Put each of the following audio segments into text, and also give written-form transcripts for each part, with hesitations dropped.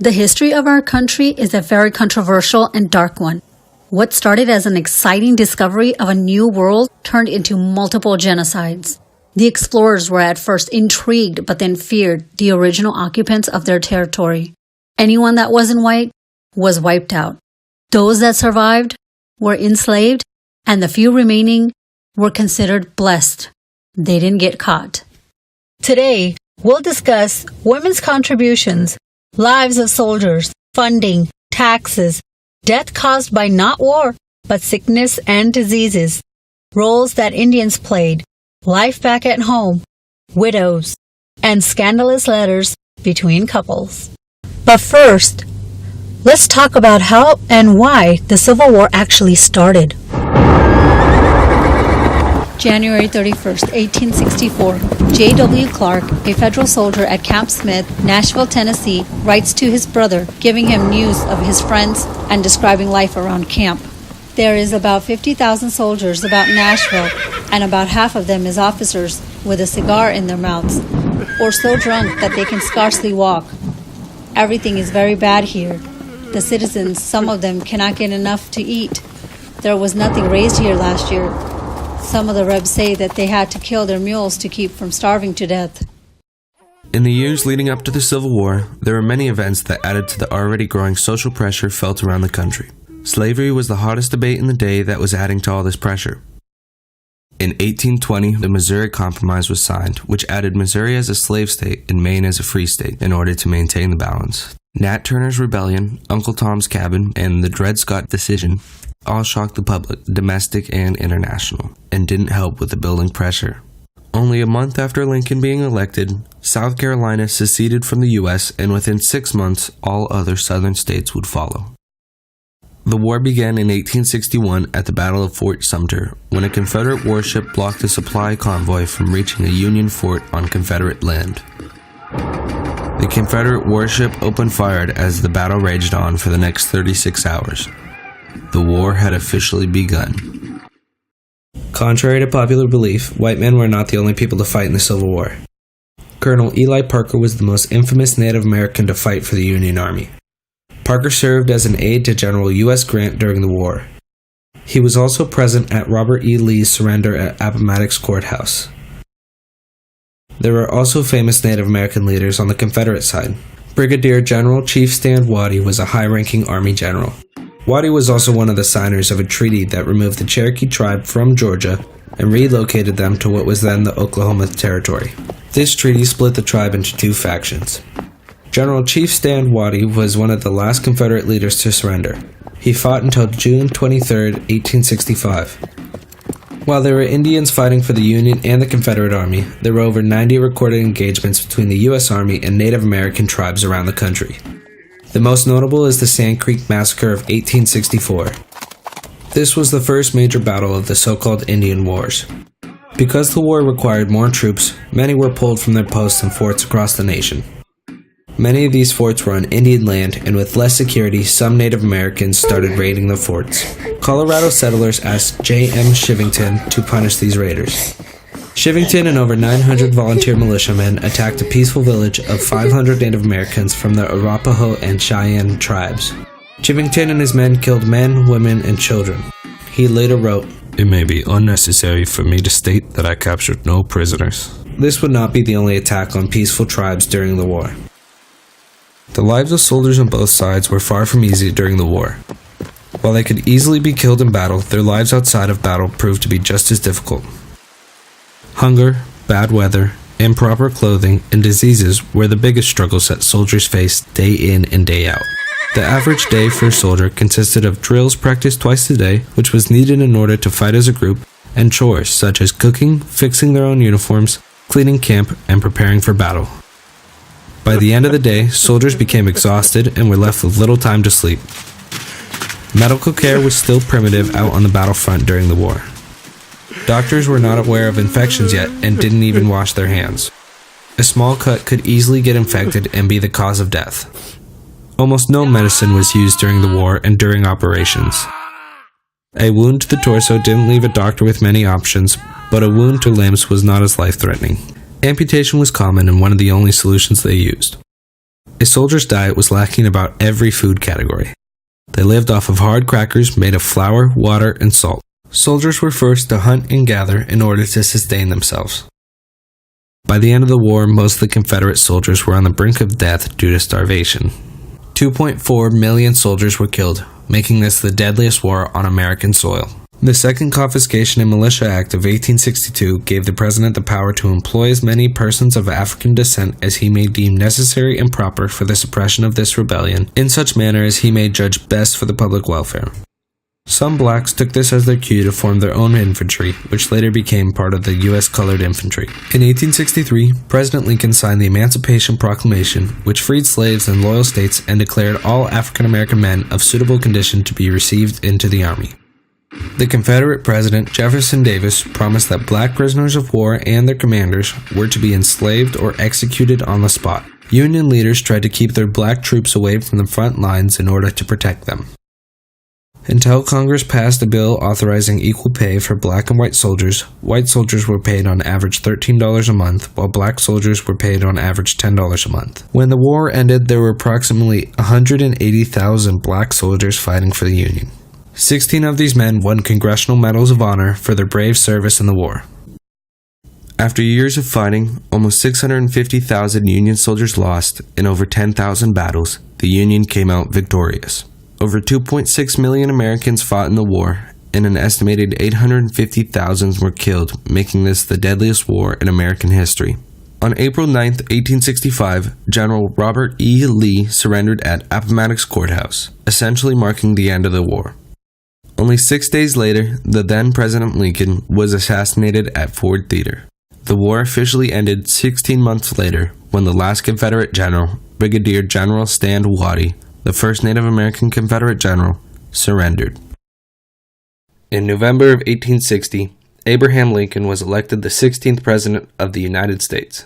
The history of our country is a very controversial and dark one. What started as an exciting discovery of a new world turned into multiple genocides. The explorers were at first intrigued but then feared the original occupants of their territory. Anyone that wasn't white was wiped out. Those that survived were enslaved, and the few remaining were considered blessed. They didn't get caught. Today, we'll discuss women's contributions, lives of soldiers, funding, taxes, death caused by not war, but sickness and diseases, roles that Indians played, life back at home, widows, and scandalous letters between couples. But first, let's talk about how and why the Civil War actually started. January 31st, 1864, J.W. Clark, a federal soldier at Camp Smith, Nashville, Tennessee, writes to his brother, giving him news of his friends and describing life around camp. There is about 50,000 soldiers about Nashville, and about half of them is officers with a cigar in their mouths, or so drunk that they can scarcely walk. Everything is very bad here. The citizens, some of them, cannot get enough to eat. There was nothing raised here last year. Some of the Rebs say that they had to kill their mules to keep from starving to death. In the years leading up to the Civil War, there were many events that added to the already growing social pressure felt around the country. Slavery was the hottest debate in the day that was adding to all this pressure. In 1820, the Missouri Compromise was signed, which added Missouri as a slave state and Maine as a free state in order to maintain the balance. Nat Turner's Rebellion, Uncle Tom's Cabin, and the Dred Scott Decision all shocked the public, domestic and international, and didn't help with the building pressure. Only a month after Lincoln being elected, South Carolina seceded from the U.S., and within 6 months, all other southern states would follow. The war began in 1861 at the Battle of Fort Sumter, when a Confederate warship blocked a supply convoy from reaching a Union fort on Confederate land. The Confederate warship opened fire as the battle raged on for the next 36 hours. The war had officially begun. Contrary to popular belief, white men were not the only people to fight in the Civil War. Colonel Eli Parker was the most infamous Native American to fight for the Union Army. Parker served as an aide to General U.S. Grant during the war. He was also present at Robert E. Lee's surrender at Appomattox Courthouse. There were also famous Native American leaders on the Confederate side. Brigadier General Chief Stand Watie was a high-ranking Army general. Watie was also one of the signers of a treaty that removed the Cherokee tribe from Georgia and relocated them to what was then the Oklahoma Territory. This treaty split the tribe into two factions. General Chief Stand Watie was one of the last Confederate leaders to surrender. He fought until June 23, 1865. While there were Indians fighting for the Union and the Confederate Army, there were over 90 recorded engagements between the U.S. Army and Native American tribes around the country. The most notable is the Sand Creek Massacre of 1864. This was the first major battle of the so-called Indian Wars. Because the war required more troops, many were pulled from their posts and forts across the nation. Many of these forts were on Indian land, and with less security, some Native Americans started raiding the forts. Colorado settlers asked J.M. Chivington to punish these raiders. Chivington and over 900 volunteer militiamen attacked a peaceful village of 500 Native Americans from the Arapaho and Cheyenne tribes. Chivington and his men killed men, women, and children. He later wrote, "It may be unnecessary for me to state that I captured no prisoners." This would not be the only attack on peaceful tribes during the war. The lives of soldiers on both sides were far from easy during the war. While they could easily be killed in battle, their lives outside of battle proved to be just as difficult. Hunger, bad weather, improper clothing, and diseases were the biggest struggles that soldiers faced day in and day out. The average day for a soldier consisted of drills practiced twice a day, which was needed in order to fight as a group, and chores such as cooking, fixing their own uniforms, cleaning camp, and preparing for battle. By the end of the day, soldiers became exhausted and were left with little time to sleep. Medical care was still primitive out on the battlefront during the war. Doctors were not aware of infections yet and didn't even wash their hands. A small cut could easily get infected and be the cause of death. Almost no medicine was used during the war and during operations. A wound to the torso didn't leave a doctor with many options, but a wound to limbs was not as life-threatening. Amputation was common and one of the only solutions they used. A soldier's diet was lacking about every food category. They lived off of hard crackers made of flour, water, and salt. Soldiers were forced to hunt and gather in order to sustain themselves. By the end of the war, most of the Confederate soldiers were on the brink of death due to starvation. 2.4 million soldiers were killed, making this the deadliest war on American soil. The Second Confiscation and Militia Act of 1862 gave the president the power to employ as many persons of African descent as he may deem necessary and proper for the suppression of this rebellion, in such manner as he may judge best for the public welfare. Some blacks took this as their cue to form their own infantry, which later became part of the U.S. Colored Infantry. In 1863, President Lincoln signed the Emancipation Proclamation, which freed slaves in loyal states and declared all African American men of suitable condition to be received into the Army. The Confederate President Jefferson Davis promised that black prisoners of war and their commanders were to be enslaved or executed on the spot. Union leaders tried to keep their black troops away from the front lines in order to protect them. Until Congress passed a bill authorizing equal pay for black and white soldiers were paid on average $13 a month, while black soldiers were paid on average $10 a month. When the war ended, there were approximately 180,000 black soldiers fighting for the Union. 16 of these men won Congressional Medals of Honor for their brave service in the war. After years of fighting, almost 650,000 Union soldiers lost, in over 10,000 battles, the Union came out victorious. Over 2.6 million Americans fought in the war, and an estimated 850,000 were killed, making this the deadliest war in American history. On April 9, 1865, General Robert E. Lee surrendered at Appomattox Courthouse, essentially marking the end of the war. Only 6 days later, the then President Lincoln was assassinated at Ford Theater. The war officially ended 16 months later when the last Confederate general, Brigadier General Stand Watie, the first Native American Confederate general, surrendered. In November of 1860, Abraham Lincoln was elected the 16th President of the United States.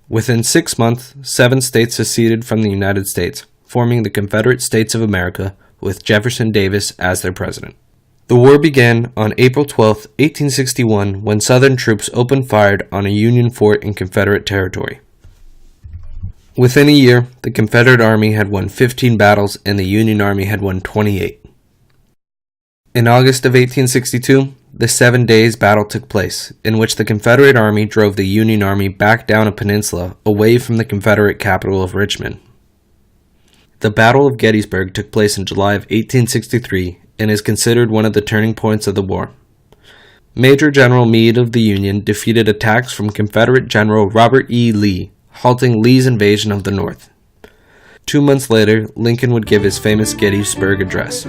Within 6 months, 7 states seceded from the United States, forming the Confederate States of America, with Jefferson Davis as their president. The war began on April 12, 1861, when Southern troops opened fire on a Union fort in Confederate territory. Within a year, the Confederate Army had won 15 battles and the Union Army had won 28. In August of 1862, the 7 Days Battle took place, in which the Confederate Army drove the Union Army back down a peninsula away from the Confederate capital of Richmond. The Battle of Gettysburg took place in July of 1863 and is considered one of the turning points of the war. Major General Meade of the Union defeated attacks from Confederate General Robert E. Lee, halting Lee's invasion of the North. 2 months later, Lincoln would give his famous Gettysburg Address.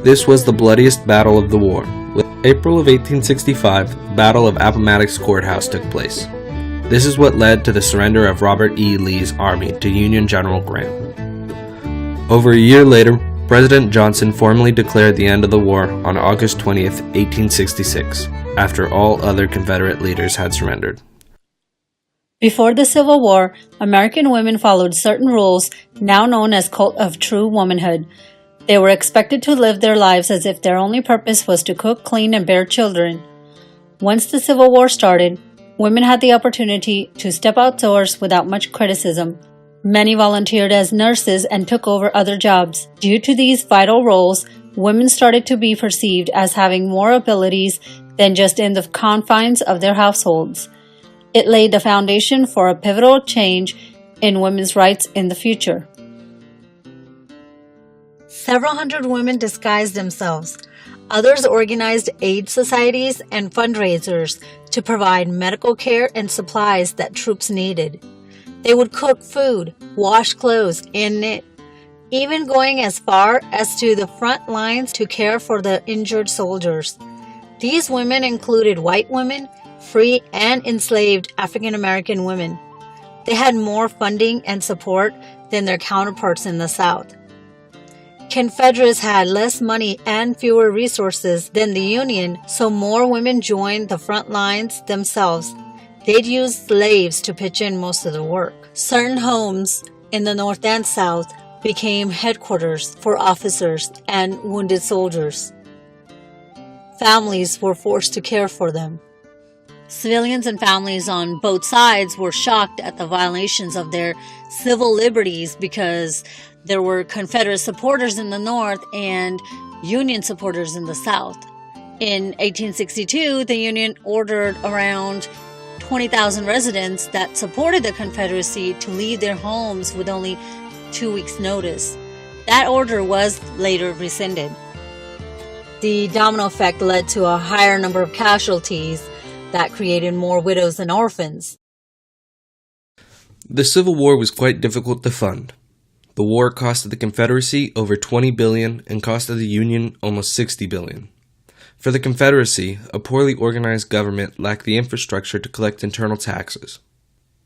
This was the bloodiest battle of the war. With April of 1865, the Battle of Appomattox Courthouse took place. This is what led to the surrender of Robert E. Lee's army to Union General Grant. Over a year later, President Johnson formally declared the end of the war on August 20, 1866, after all other Confederate leaders had surrendered. Before the Civil War, American women followed certain rules now known as Cult of True Womanhood. They were expected to live their lives as if their only purpose was to cook, clean, and bear children. Once the Civil War started, women had the opportunity to step outdoors without much criticism. Many volunteered as nurses and took over other jobs. Due to these vital roles, women started to be perceived as having more abilities than just in the confines of their households. It laid the foundation for a pivotal change in women's rights in the future. Several hundred women disguised themselves. Others organized aid societies and fundraisers to provide medical care and supplies that troops needed. They would cook food, wash clothes, and knit, even going as far as to the front lines to care for the injured soldiers. These women included white women, free and enslaved African American women. They had more funding and support than their counterparts in the South. Confederates had less money and fewer resources than the Union, so more women joined the front lines themselves. They'd use slaves to pitch in most of the work. Certain homes in the North and South became headquarters for officers and wounded soldiers. Families were forced to care for them. Civilians and families on both sides were shocked at the violations of their civil liberties because there were Confederate supporters in the North and Union supporters in the South. In 1862, the Union ordered around 20,000 residents that supported the Confederacy to leave their homes with only 2 weeks' notice. That order was later rescinded. The domino effect led to a higher number of casualties that created more widows and orphans. The Civil War was quite difficult to fund. The war costed the Confederacy over $20 billion and costed the Union almost $60 billion. For the Confederacy, a poorly organized government lacked the infrastructure to collect internal taxes.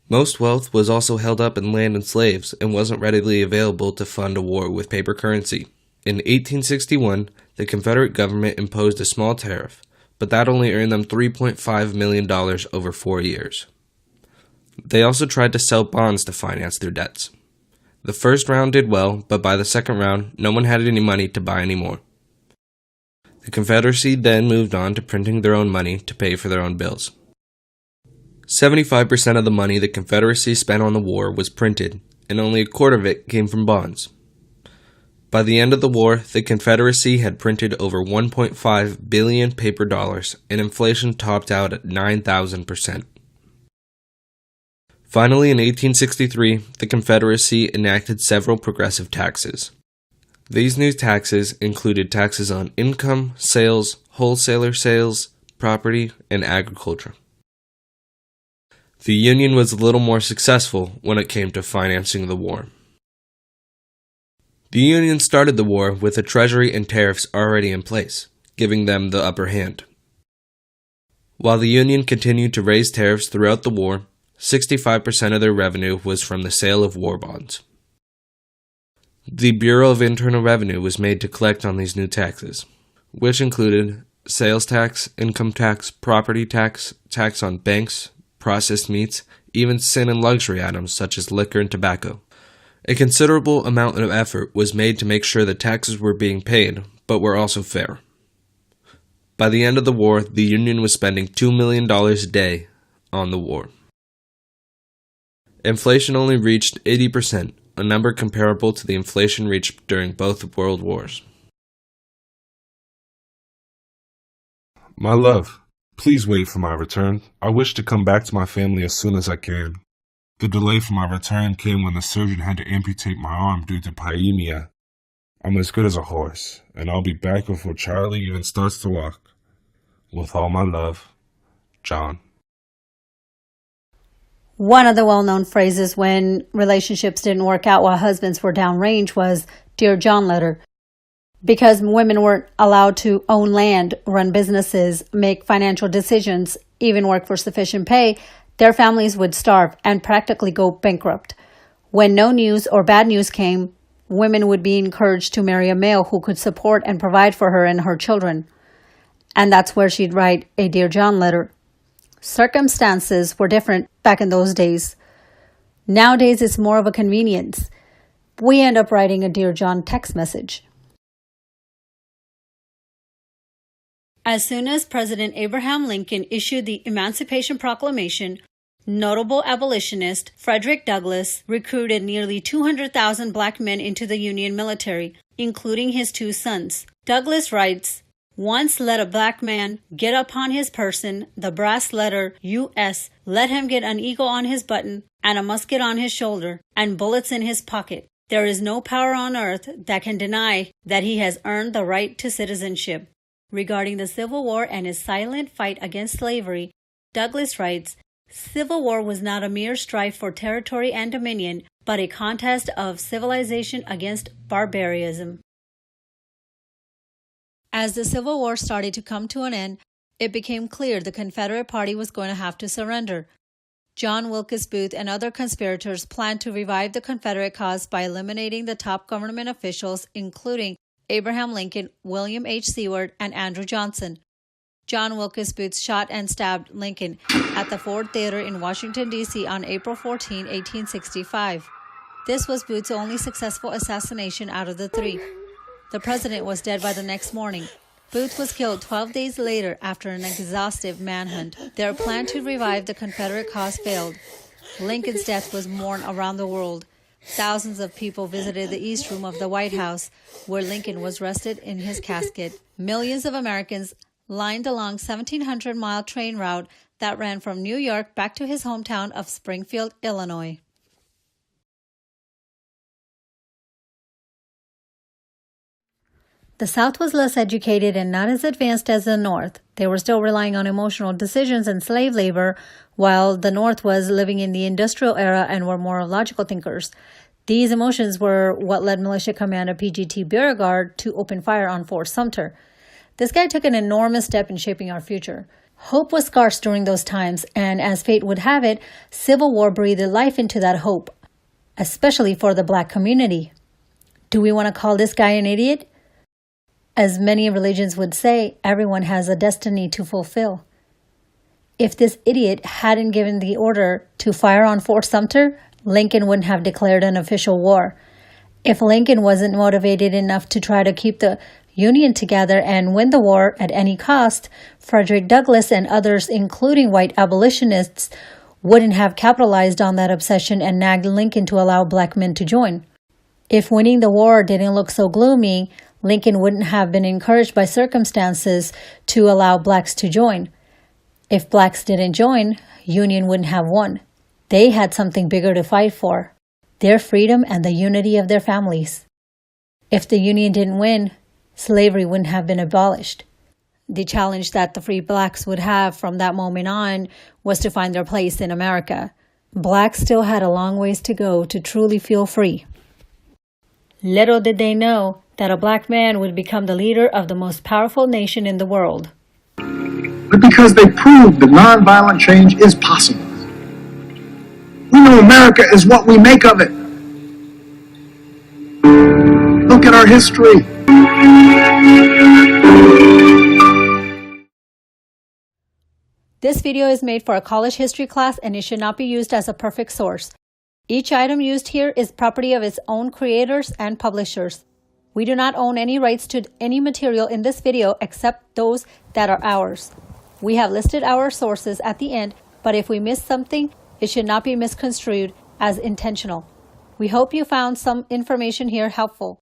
Most wealth was also held up in land and slaves and wasn't readily available to fund a war with paper currency. In 1861, the Confederate government imposed a small tariff, but that only earned them $3.5 million over 4 years. They also tried to sell bonds to finance their debts. The first round did well, but by the second round, no one had any money to buy any more. The Confederacy then moved on to printing their own money to pay for their own bills. 75% of the money the Confederacy spent on the war was printed, and only a quarter of it came from bonds. By the end of the war, the Confederacy had printed over 1.5 billion paper dollars, and inflation topped out at 9,000%. Finally, in 1863, the Confederacy enacted several progressive taxes. These new taxes included taxes on income, sales, wholesaler sales, property, and agriculture. The Union was a little more successful when it came to financing the war. The Union started the war with the Treasury and tariffs already in place, giving them the upper hand. While the Union continued to raise tariffs throughout the war, 65% of their revenue was from the sale of war bonds. The Bureau of Internal Revenue was made to collect on these new taxes, which included sales tax, income tax, property tax, tax on banks, processed meats, even sin and luxury items such as liquor and tobacco. A considerable amount of effort was made to make sure the taxes were being paid, but were also fair. By the end of the war, the Union was spending $2 million a day on the war. Inflation only reached 80%, a number comparable to the inflation reached during both world wars. My love, please wait for my return. I wish to come back to my family as soon as I can. The delay for my return came when the surgeon had to amputate my arm due to pyemia. I'm as good as a horse, and I'll be back before Charlie even starts to walk. With all my love, John. One of the well-known phrases when relationships didn't work out while husbands were downrange was Dear John letter. Because women weren't allowed to own land, run businesses, make financial decisions, even work for sufficient pay, their families would starve and practically go bankrupt. When no news or bad news came, women would be encouraged to marry a male who could support and provide for her and her children. And that's where she'd write a Dear John letter. Circumstances were different back in those days. Nowadays, it's more of a convenience. We end up writing a Dear John text message. As soon as President Abraham Lincoln issued the Emancipation Proclamation, notable abolitionist Frederick Douglass recruited nearly 200,000 black men into the Union military, including his 2 sons. Douglass writes, Once let a black man get upon his person the brass letter U.S., let him get an eagle on his button and a musket on his shoulder and bullets in his pocket. There is no power on earth that can deny that he has earned the right to citizenship. Regarding the Civil War and his silent fight against slavery, Douglass writes, Civil War was not a mere strife for territory and dominion, but a contest of civilization against barbarism. As the Civil War started to come to an end, it became clear the Confederate Party was going to have to surrender. John Wilkes Booth and other conspirators planned to revive the Confederate cause by eliminating the top government officials, including Abraham Lincoln, William H. Seward, and Andrew Johnson. John Wilkes Booth shot and stabbed Lincoln at the Ford Theater in Washington, D.C. on April 14, 1865. This was Booth's only successful assassination out of the 3. The president was dead by the next morning. Booth was killed 12 days later after an exhaustive manhunt. Their plan to revive the Confederate cause failed. Lincoln's death was mourned around the world. Thousands of people visited the East Room of the White House, where Lincoln was rested in his casket. Millions of Americans lined along 1,700-mile train route that ran from New York back to his hometown of Springfield, Illinois. The South was less educated and not as advanced as the North. They were still relying on emotional decisions and slave labor, while the North was living in the industrial era and were more logical thinkers. These emotions were what led Militia Commander P.G.T. Beauregard to open fire on Fort Sumter. This guy took an enormous step in shaping our future. Hope was scarce during those times, and as fate would have it, Civil War breathed life into that hope, especially for the Black community. Do we want to call this guy an idiot? As many religions would say, everyone has a destiny to fulfill. If this idiot hadn't given the order to fire on Fort Sumter, Lincoln wouldn't have declared an official war. If Lincoln wasn't motivated enough to try to keep the Union together and win the war at any cost, Frederick Douglass and others, including white abolitionists, wouldn't have capitalized on that obsession and nagged Lincoln to allow black men to join. If winning the war didn't look so gloomy, Lincoln wouldn't have been encouraged by circumstances to allow blacks to join. If blacks didn't join, Union wouldn't have won. They had something bigger to fight for, their freedom and the unity of their families. If the Union didn't win, slavery wouldn't have been abolished. The challenge that the free blacks would have from that moment on was to find their place in America. Blacks still had a long ways to go to truly feel free. Little did they know that a black man would become the leader of the most powerful nation in the world. But because they proved that nonviolent change is possible. We know America is what we make of it. Look at our history. This video is made for a college history class and it should not be used as a perfect source. Each item used here is property of its own creators and publishers. We do not own any rights to any material in this video except those that are ours. We have listed our sources at the end, but if we miss something, it should not be misconstrued as intentional. We hope you found some information here helpful.